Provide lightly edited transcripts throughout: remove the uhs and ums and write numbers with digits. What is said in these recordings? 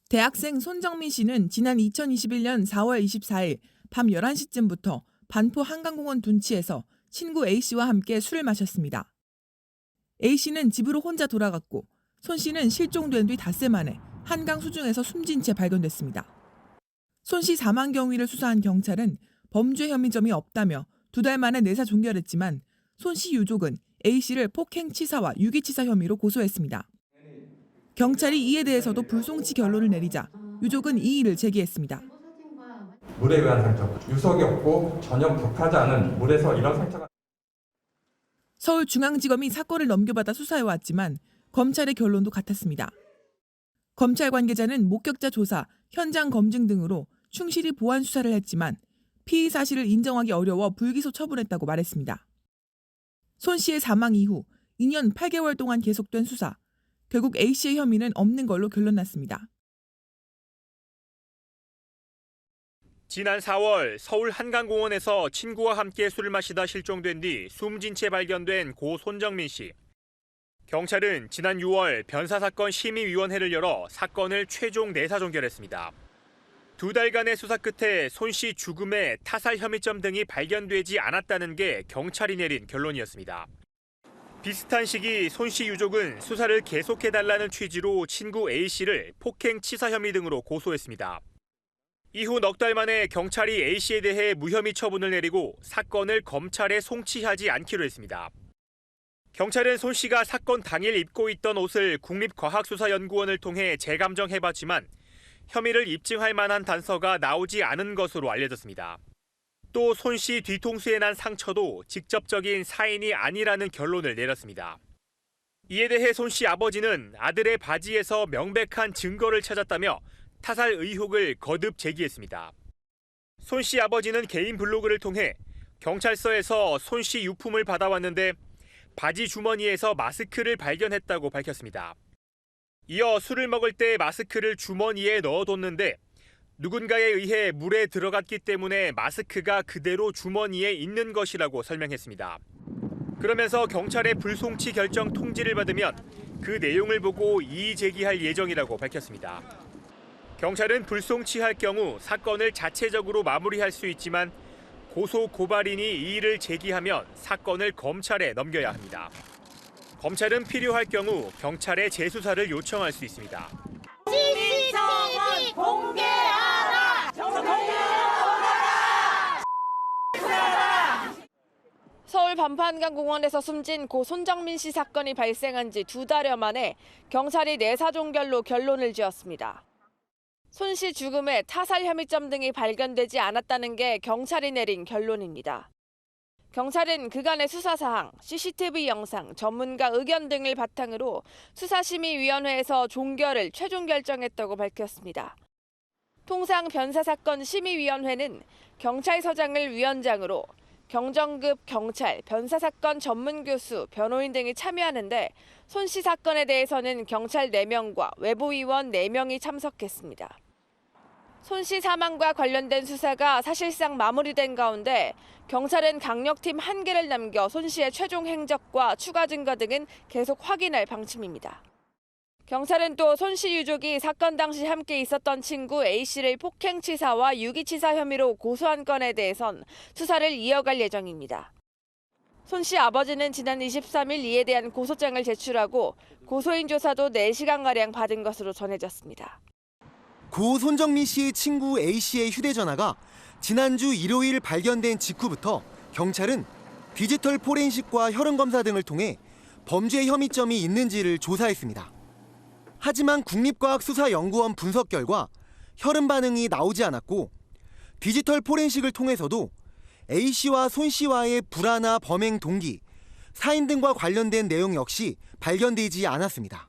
대학생 손정민 씨는 지난 2021년 4월 24일 밤 11시쯤부터 반포 한강공원 둔치에서 친구 A씨와 함께 술을 마셨습니다. A씨는 집으로 혼자 돌아갔고 손 씨는 실종된 뒤 닷새 만에 한강 수중에서 숨진 채 발견됐습니다. 손 씨 사망 경위를 수사한 경찰은 범죄 혐의점이 없다며 2달 만에 내사 종결했지만 손 씨 유족은 A씨를 폭행치사와 유기치사 혐의로 고소했습니다. 경찰이 이에 대해서도 불송치 결론을 내리자 유족은 이의를 제기했습니다. 물에 의한 상처, 유속이 없고 전혀 격하지 않은 물에서 이런 상처가. 서울중앙지검이 사건을 넘겨받아 수사해왔지만 검찰의 결론도 같았습니다. 검찰 관계자는 목격자 조사, 현장 검증 등으로 충실히 보완 수사를 했지만 피의 사실을 인정하기 어려워 불기소 처분했다고 말했습니다. 손 씨의 사망 이후 2년 8개월 동안 계속된 수사, 결국 A씨의 혐의는 없는 걸로 결론났습니다. 지난 4월 서울 한강공원에서 친구와 함께 술을 마시다 실종된 뒤 숨진 채 발견된 고 손정민 씨. 경찰은 지난 6월 변사사건 심의위원회를 열어 사건을 최종 내사 종결했습니다. 2달간의 수사 끝에 손 씨 죽음에 타살 혐의점 등이 발견되지 않았다는 게 경찰이 내린 결론이었습니다. 비슷한 시기 손 씨 유족은 수사를 계속해달라는 취지로 친구 A씨를 폭행치사 혐의 등으로 고소했습니다. 이후 넉 달 만에 경찰이 A씨에 대해 무혐의 처분을 내리고 사건을 검찰에 송치하지 않기로 했습니다. 경찰은 손 씨가 사건 당일 입고 있던 옷을 국립과학수사연구원을 통해 재감정해봤지만 혐의를 입증할 만한 단서가 나오지 않은 것으로 알려졌습니다. 또 손 씨 뒤통수에 난 상처도 직접적인 사인이 아니라는 결론을 내렸습니다. 이에 대해 손 씨 아버지는 아들의 바지에서 명백한 증거를 찾았다며 타살 의혹을 거듭 제기했습니다. 손 씨 아버지는 개인 블로그를 통해 경찰서에서 손 씨 유품을 받아왔는데 바지 주머니에서 마스크를 발견했다고 밝혔습니다. 이어 술을 먹을 때 마스크를 주머니에 넣어뒀는데 누군가에 의해 물에 들어갔기 때문에 마스크가 그대로 주머니에 있는 것이라고 설명했습니다. 그러면서 경찰의 불송치 결정 통지를 받으면 그 내용을 보고 이의 제기할 예정이라고 밝혔습니다. 경찰은 불송치할 경우 사건을 자체적으로 마무리할 수 있지만 고소 고발인이 이의를 제기하면 사건을 검찰에 넘겨야 합니다. 검찰은 필요할 경우 경찰에 재수사를 요청할 수 있습니다. CCTV 공개하라! 서울 반포 한강공원에서 숨진 고 손정민 씨 사건이 발생한 지 2달여 만에 경찰이 내사 종결로 결론을 지었습니다. 손 씨 죽음에 타살 혐의점 등이 발견되지 않았다는 게 경찰이 내린 결론입니다. 경찰은 그간의 수사사항, CCTV 영상, 전문가 의견 등을 바탕으로 수사심의위원회에서 종결을 최종 결정했다고 밝혔습니다. 통상 변사사건 심의위원회는 경찰서장을 위원장으로 경정급 경찰, 변사사건 전문교수, 변호인 등이 참여하는데 손 씨 사건에 대해서는 경찰 4명과 외부위원 4명이 참석했습니다. 손 씨 사망과 관련된 수사가 사실상 마무리된 가운데 경찰은 강력팀 1개를 남겨 손 씨의 최종 행적과 추가 증거 등은 계속 확인할 방침입니다. 경찰은 또 손 씨 유족이 사건 당시 함께 있었던 친구 A씨를 폭행치사와 유기치사 혐의로 고소한 건에 대해선 수사를 이어갈 예정입니다. 손 씨 아버지는 지난 23일 이에 대한 고소장을 제출하고 고소인 조사도 4시간가량 받은 것으로 전해졌습니다. 고 손정민 씨의 친구 A씨의 휴대전화가 지난주 일요일 발견된 직후부터 경찰은 디지털 포렌식과 혈흔검사 등을 통해 범죄 혐의점이 있는지를 조사했습니다. 하지만 국립과학수사연구원 분석 결과 혈흔 반응이 나오지 않았고 디지털 포렌식을 통해서도 A씨와 손 씨와의 불화나 범행 동기, 사인 등과 관련된 내용 역시 발견되지 않았습니다.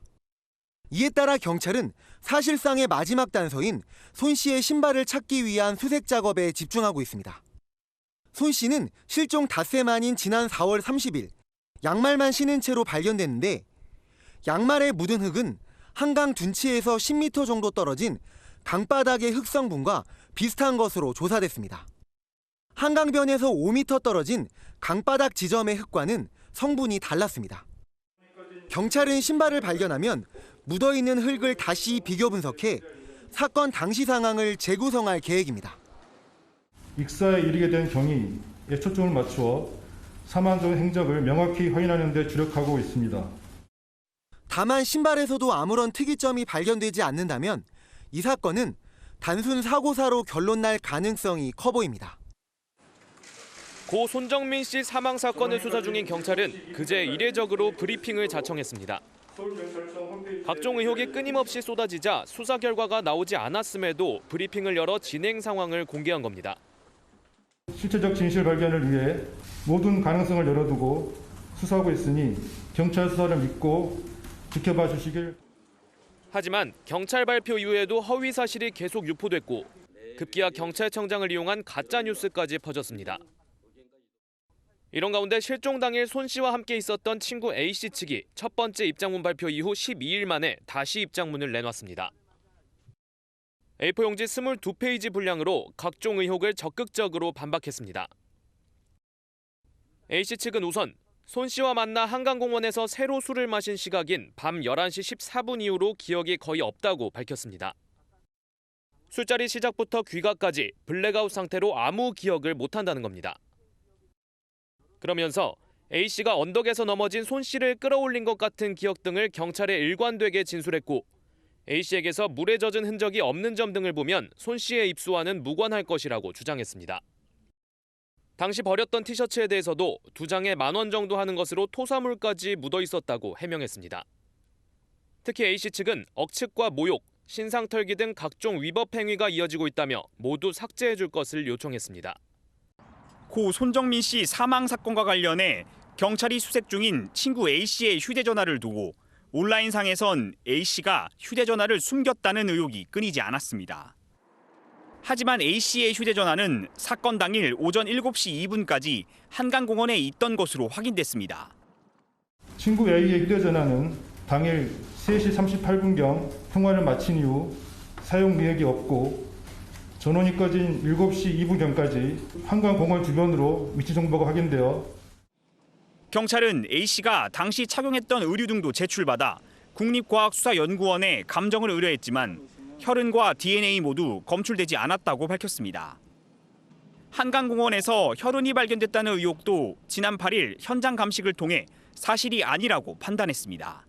이에 따라 경찰은 사실상의 마지막 단서인 손 씨의 신발을 찾기 위한 수색 작업에 집중하고 있습니다. 손 씨는 실종 닷새 만인 지난 4월 30일 양말만 신은 채로 발견됐는데 양말에 묻은 흙은 한강 둔치에서 10m 정도 떨어진 강바닥의 흙 성분과 비슷한 것으로 조사됐습니다. 한강변에서 5m 떨어진 강바닥 지점의 흙과는 성분이 달랐습니다. 경찰은 신발을 발견하면 묻어있는 흙을 다시 비교 분석해 사건 당시 상황을 재구성할 계획입니다. 익사에 이르게 된 경위에 초점을 맞추어 사망 전 행적을 명확히 확인하는 데 주력하고 있습니다. 다만 신발에서도 아무런 특이점이 발견되지 않는다면 이 사건은 단순 사고사로 결론 날 가능성이 커 보입니다. 고 손정민 씨 사망 사건을 수사 중인 경찰은 그제 이례적으로 브리핑을 자청했습니다. 각종 의혹이 끊임없이 쏟아지자 수사 결과가 나오지 않았음에도 브리핑을 열어 진행 상황을 공개한 겁니다. 실체적 진실 발견을 위해 모든 가능성을 열어두고 수사하고 있으니 경찰 수사를 믿고 지켜봐 주시길. 하지만 경찰 발표 이후에도 허위 사실이 계속 유포됐고 급기야 경찰청장을 이용한 가짜 뉴스까지 퍼졌습니다. 이런 가운데 실종 당일 손 씨와 함께 있었던 친구 A 씨 측이 첫 번째 입장문 발표 이후 12일 만에 다시 입장문을 내놨습니다. A4 용지 22페이지 분량으로 각종 의혹을 적극적으로 반박했습니다. A 씨 측은 우선 손 씨와 만나 한강공원에서 새로 술을 마신 시각인 밤 11시 14분 이후로 기억이 거의 없다고 밝혔습니다. 술자리 시작부터 귀가까지 블랙아웃 상태로 아무 기억을 못한다는 겁니다. 그러면서 A 씨가 언덕에서 넘어진 손 씨를 끌어올린 것 같은 기억 등을 경찰에 일관되게 진술했고 A 씨에게서 물에 젖은 흔적이 없는 점 등을 보면 손 씨의 입수와는 무관할 것이라고 주장했습니다. 당시 버렸던 티셔츠에 대해서도 2장에 10,000원 정도 하는 것으로 토사물까지 묻어 있었다고 해명했습니다. 특히 A 씨 측은 억측과 모욕, 신상 털기 등 각종 위법 행위가 이어지고 있다며 모두 삭제해 줄 것을 요청했습니다. 고 손정민 씨 사망 사건과 관련해 경찰이 수색 중인 친구 A 씨의 휴대전화를 두고 온라인상에선 A 씨가 휴대전화를 숨겼다는 의혹이 끊이지 않았습니다. 하지만 A 씨의 휴대전화는 사건 당일 오전 7시 2분까지 한강공원에 있던 것으로 확인됐습니다. 친구 A의 휴대전화는 당일 3시 38분경 통화를 마친 이후 사용 내역이 없고 전원이 꺼진 7시 2분경까지 한강공원 주변으로 위치 정보가 확인되어 경찰은 A 씨가 당시 착용했던 의류 등도 제출받아 국립과학수사연구원에 감정을 의뢰했지만 혈흔과 DNA 모두 검출되지 않았다고 밝혔습니다. 한강공원에서 혈흔이 발견됐다는 의혹도 지난 8일 현장 감식을 통해 사실이 아니라고 판단했습니다.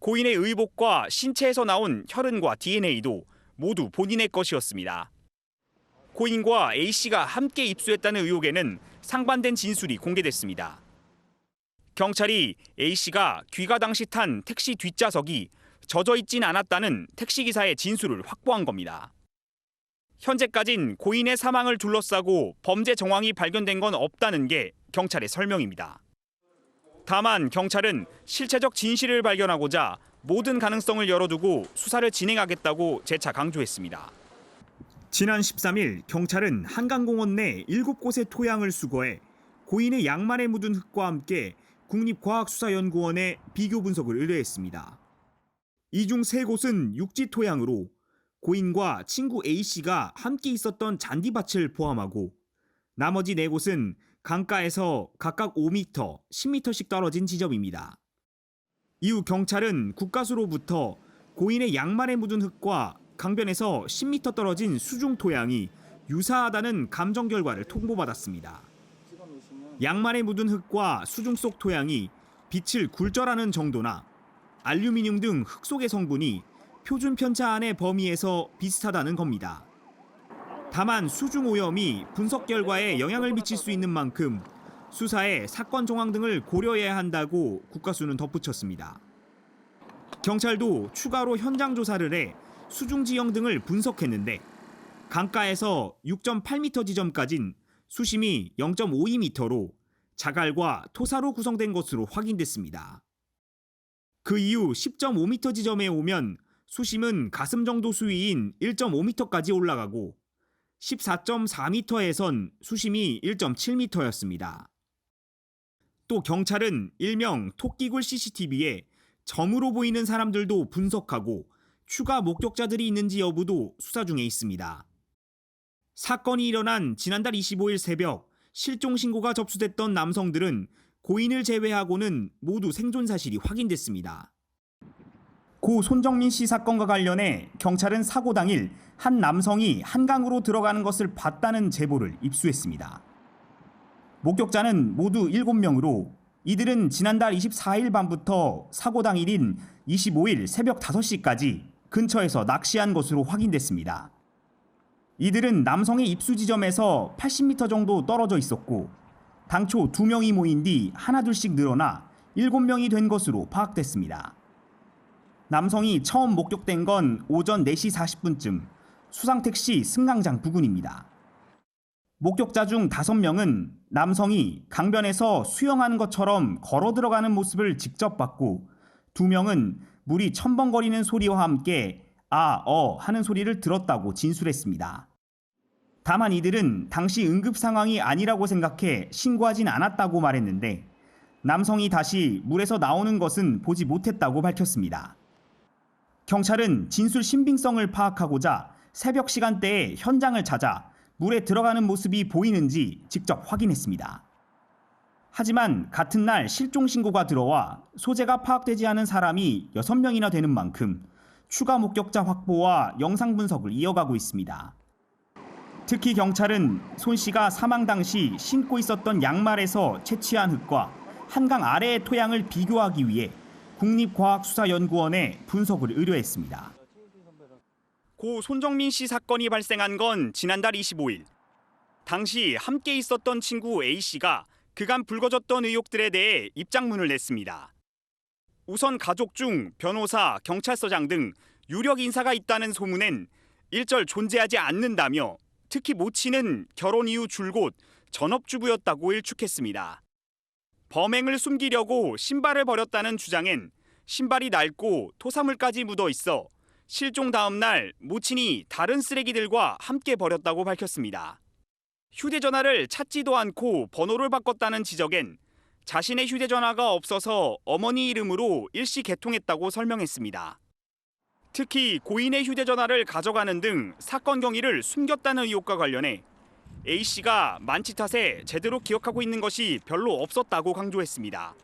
고인의 의복과 신체에서 나온 혈흔과 DNA도 모두 본인의 것이었습니다. 고인과 A 씨가 함께 입수했다는 의혹에는 상반된 진술이 공개됐습니다. 경찰이 A 씨가 귀가 당시 탄 택시 뒷좌석이 젖어 있진 않았다는 택시기사의 진술을 확보한 겁니다. 현재까진 고인의 사망을 둘러싸고 범죄 정황이 발견된 건 없다는 게 경찰의 설명입니다. 다만 경찰은 실체적 진실을 발견하고자 모든 가능성을 열어두고 수사를 진행하겠다고 재차 강조했습니다. 지난 13일 경찰은 한강공원 내 7곳의 토양을 수거해 고인의 양말에 묻은 흙과 함께 국립과학수사연구원에 비교 분석을 의뢰했습니다. 이 중 3곳은 육지 토양으로 고인과 친구 A씨가 함께 있었던 잔디밭을 포함하고 나머지 4곳은 강가에서 각각 5m, 10m씩 떨어진 지점입니다. 이후 경찰은 국가수로부터 고인의 양말에 묻은 흙과 강변에서 10m 떨어진 수중 토양이 유사하다는 감정 결과를 통보받았습니다. 양말에 묻은 흙과 수중 속 토양이 빛을 굴절하는 정도나 알루미늄 등 흙 속의 성분이 표준 편차 안의 범위에서 비슷하다는 겁니다. 다만 수중 오염이 분석 결과에 영향을 미칠 수 있는 만큼 수사에 사건 정황 등을 고려해야 한다고 국가수는 덧붙였습니다. 경찰도 추가로 현장 조사를 해 수중 지형 등을 분석했는데 강가에서 6.8m 지점까진 수심이 0.52m로 자갈과 토사로 구성된 것으로 확인됐습니다. 그 이후 10.5m 지점에 오면 수심은 가슴 정도 수위인 1.5m까지 올라가고 14.4m에선 수심이 1.7m였습니다. 또 경찰은 일명 토끼굴 CCTV에 점으로 보이는 사람들도 분석하고 추가 목격자들이 있는지 여부도 수사 중에 있습니다. 사건이 일어난 지난달 25일 새벽 실종 신고가 접수됐던 남성들은 고인을 제외하고는 모두 생존 사실이 확인됐습니다. 고 손정민 씨 사건과 관련해 경찰은 사고 당일 한 남성이 한강으로 들어가는 것을 봤다는 제보를 입수했습니다. 목격자는 모두 7명으로 이들은 지난달 24일 밤부터 사고 당일인 25일 새벽 5시까지 근처에서 낚시한 것으로 확인됐습니다. 이들은 남성의 입수 지점에서 80m 정도 떨어져 있었고 당초 2명이 모인 뒤 하나둘씩 늘어나 7명이 된 것으로 파악됐습니다. 남성이 처음 목격된 건 오전 4시 40분쯤 수상택시 승강장 부근입니다. 목격자 중 5명은 남성이 강변에서 수영하는 것처럼 걸어 들어가는 모습을 직접 봤고 2명은 물이 첨벙거리는 소리와 함께 하는 소리를 들었다고 진술했습니다. 다만 이들은 당시 응급 상황이 아니라고 생각해 신고하진 않았다고 말했는데 남성이 다시 물에서 나오는 것은 보지 못했다고 밝혔습니다. 경찰은 진술 신빙성을 파악하고자 새벽 시간대에 현장을 찾아 물에 들어가는 모습이 보이는지 직접 확인했습니다. 하지만 같은 날 실종 신고가 들어와 소재가 파악되지 않은 사람이 6명이나 되는 만큼 추가 목격자 확보와 영상 분석을 이어가고 있습니다. 특히 경찰은 손 씨가 사망 당시 신고 있었던 양말에서 채취한 흙과 한강 아래의 토양을 비교하기 위해 국립과학수사연구원에 분석을 의뢰했습니다. 고 손정민 씨 사건이 발생한 건 지난달 25일. 당시 함께 있었던 친구 A씨가 그간 불거졌던 의혹들에 대해 입장문을 냈습니다. 우선 가족 중 변호사, 경찰서장 등 유력 인사가 있다는 소문엔 일절 존재하지 않는다며 특히 모친은 결혼 이후 줄곧 전업주부였다고 일축했습니다. 범행을 숨기려고 신발을 버렸다는 주장엔 신발이 낡고 토사물까지 묻어 있어 실종 다음 날 모친이 다른 쓰레기들과 함께 버렸다고 밝혔습니다. 휴대전화를 찾지도 않고 번호를 바꿨다는 지적엔 자신의 휴대전화가 없어서 어머니 이름으로 일시 개통했다고 설명했습니다. 특히 고인의 휴대전화를 가져가는 등 사건 경위를 숨겼다는 의혹과 관련해 A씨가 만취 탓에 제대로 기억하고 있는 것이 별로 없었다고 강조했습니다.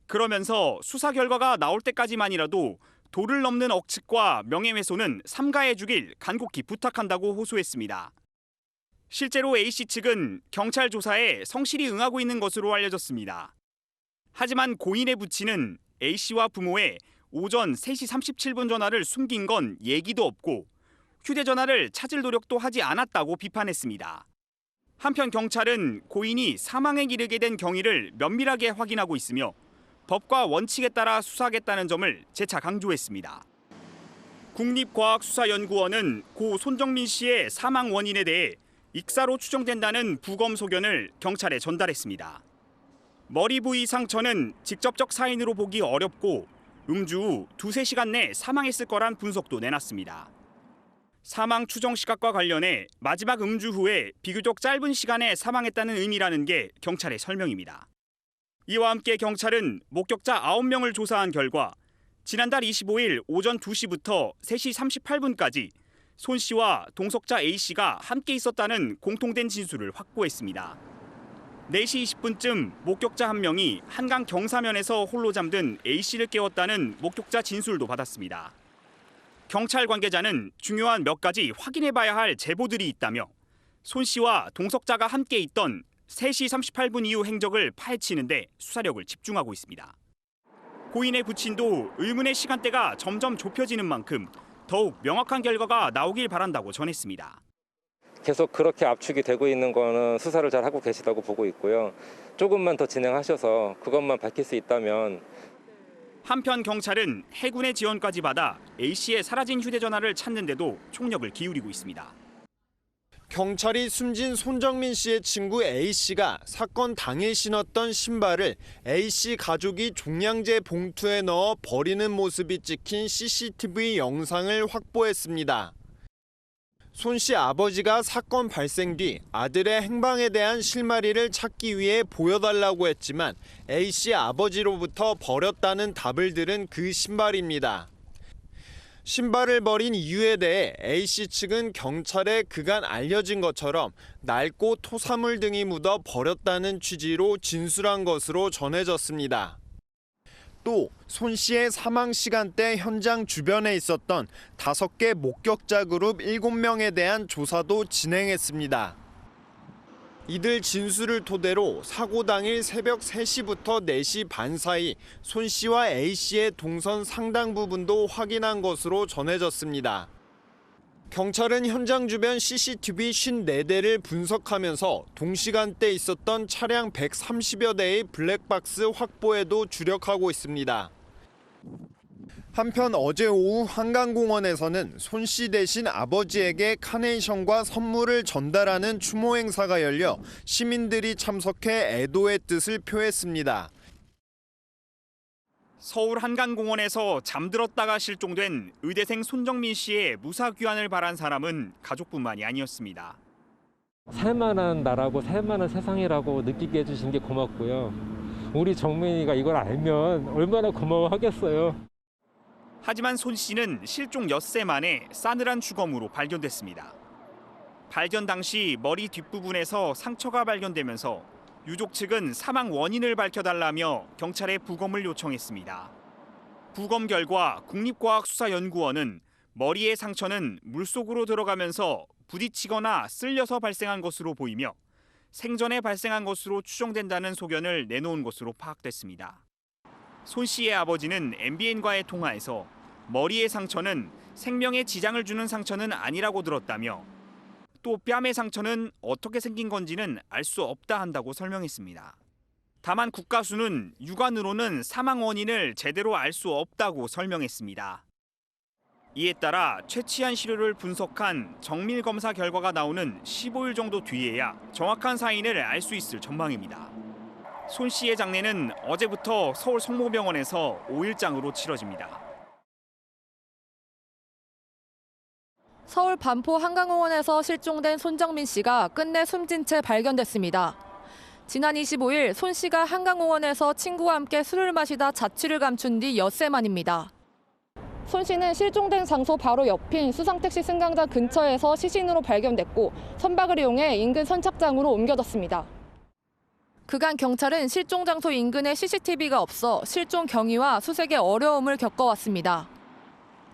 그러면서 수사 결과가 나올 때까지만이라도 도를 넘는 억측과 명예훼손은 삼가해 주길 간곡히 부탁한다고 호소했습니다. 실제로 A씨 측은 경찰 조사에 성실히 응하고 있는 것으로 알려졌습니다. 하지만 고인의 부친은 A씨와 부모의 오전 3시 37분 전화를 숨긴 건 얘기도 없고 휴대전화를 찾을 노력도 하지 않았다고 비판했습니다. 한편 경찰은 고인이 사망에 이르게 된 경위를 면밀하게 확인하고 있으며 법과 원칙에 따라 수사하겠다는 점을 재차 강조했습니다. 국립과학수사연구원은 고 손정민 씨의 사망 원인에 대해 익사로 추정된다는 부검 소견을 경찰에 전달했습니다. 머리 부위 상처는 직접적 사인으로 보기 어렵고 음주 후 2-3시간 내 사망했을 거란 분석도 내놨습니다. 사망 추정 시각과 관련해 마지막 음주 후에 비교적 짧은 시간에 사망했다는 의미라는 게 경찰의 설명입니다. 이와 함께 경찰은 목격자 9명을 조사한 결과 지난달 25일 오전 2시부터 3시 38분까지 손 씨와 동석자 A씨가 함께 있었다는 공통된 진술을 확보했습니다. 4시 20분쯤 목격자 한 명이 한강 경사면에서 홀로 잠든 A씨를 깨웠다는 목격자 진술도 받았습니다. 경찰 관계자는 중요한 몇 가지 확인해봐야 할 제보들이 있다며 손 씨와 동석자가 함께 있던 3시 38분 이후 행적을 파헤치는데 수사력을 집중하고 있습니다. 고인의 부친도 의문의 시간대가 점점 좁혀지는 만큼 더욱 명확한 결과가 나오길 바란다고 전했습니다. 계속 그렇게 압축이 되고 있는 거는 수사를 잘 하고 계시다고 보고 있고요. 조금만 더 진행하셔서 그것만 밝힐 수 있다면. 한편 경찰은 해군의 지원까지 받아 A씨의 사라진 휴대전화를 찾는 데도 총력을 기울이고 있습니다. 경찰이 숨진 손정민 씨의 친구 A씨가 사건 당일 신었던 신발을 A씨 가족이 종량제 봉투에 넣어 버리는 모습이 찍힌 CCTV 영상을 확보했습니다. 손 씨 아버지가 사건 발생 뒤 아들의 행방에 대한 실마리를 찾기 위해 보여달라고 했지만 A씨 아버지로부터 버렸다는 답을 들은 그 신발입니다. 신발을 버린 이유에 대해 A씨 측은 경찰에 그간 알려진 것처럼 낡고 토사물 등이 묻어 버렸다는 취지로 진술한 것으로 전해졌습니다. 또 손 씨의 사망 시간대 현장 주변에 있었던 5개 목격자 그룹 7명에 대한 조사도 진행했습니다. 이들 진술을 토대로 사고 당일 새벽 3시부터 4시 반 사이 손 씨와 A 씨의 동선 상당 부분도 확인한 것으로 전해졌습니다. 경찰은 현장 주변 CCTV 54대를 분석하면서 동시간대 있었던 차량 130여 대의 블랙박스 확보에도 주력하고 있습니다. 한편 어제 오후 한강공원에서는 손 씨 대신 아버지에게 카네이션과 선물을 전달하는 추모 행사가 열려 시민들이 참석해 애도의 뜻을 표했습니다. 서울 한강공원에서 잠들었다가 실종된 의대생 손정민 씨의 무사 귀환을 바란 사람은 가족뿐만이 아니었습니다. 살만한 나라고 살만한 세상이라고 느끼게 해주신 게 고맙고요. 우리 정민이가 이걸 알면 얼마나 고마워하겠어요. 하지만 손 씨는 실종 엿새 만에 싸늘한 주검으로 발견됐습니다. 발견 당시 머리 뒷부분에서 상처가 발견되면서 유족 측은 사망 원인을 밝혀달라며 경찰에 부검을 요청했습니다. 부검 결과 국립과학수사연구원은 머리의 상처는 물속으로 들어가면서 부딪히거나 쓸려서 발생한 것으로 보이며 생전에 발생한 것으로 추정된다는 소견을 내놓은 것으로 파악됐습니다. 손 씨의 아버지는 MBN과의 통화에서 머리의 상처는 생명에 지장을 주는 상처는 아니라고 들었다며 또 뺨의 상처는 어떻게 생긴 건지는 알 수 없다 한다고 설명했습니다. 다만 국가수는 육안으로는 사망 원인을 제대로 알 수 없다고 설명했습니다. 이에 따라 채취한 시료를 분석한 정밀 검사 결과가 나오는 15일 정도 뒤에야 정확한 사인을 알 수 있을 전망입니다. 손 씨의 장례는 어제부터 서울 성모병원에서 5일장으로 치러집니다. 서울 반포 한강공원에서 실종된 손정민 씨가 끝내 숨진 채 발견됐습니다. 지난 25일 손 씨가 한강공원에서 친구와 함께 술을 마시다 자취를 감춘 뒤 엿새 만입니다. 손 씨는 실종된 장소 바로 옆인 수상택시 승강장 근처에서 시신으로 발견됐고 선박을 이용해 인근 선착장으로 옮겨졌습니다. 그간 경찰은 실종 장소 인근에 CCTV가 없어 실종 경위와 수색에 어려움을 겪어왔습니다.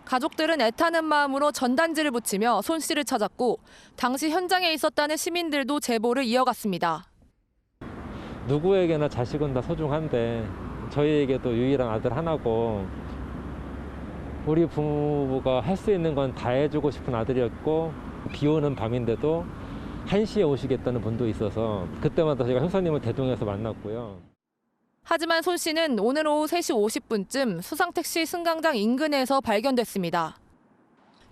가족들은 애타는 마음으로 전단지를 붙이며 손 씨를 찾았고 당시 현장에 있었다는 시민들도 제보를 이어갔습니다. 누구에게나 자식은 다 소중한데 저희에게도 유일한 아들 하나고 우리 부부가 할 수 있는 건 다 해주고 싶은 아들이었고 비 오는 밤인데도 1시에 오시겠다는 분도 있어서 그때마다 제가 형사님을 대동해서 만났고요. 하지만 손 씨는 오늘 오후 3시 50분쯤 수상택시 승강장 인근에서 발견됐습니다.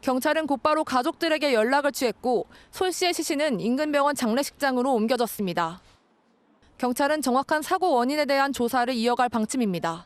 경찰은 곧바로 가족들에게 연락을 취했고 손 씨의 시신은 인근 병원 장례식장으로 옮겨졌습니다. 경찰은 정확한 사고 원인에 대한 조사를 이어갈 방침입니다.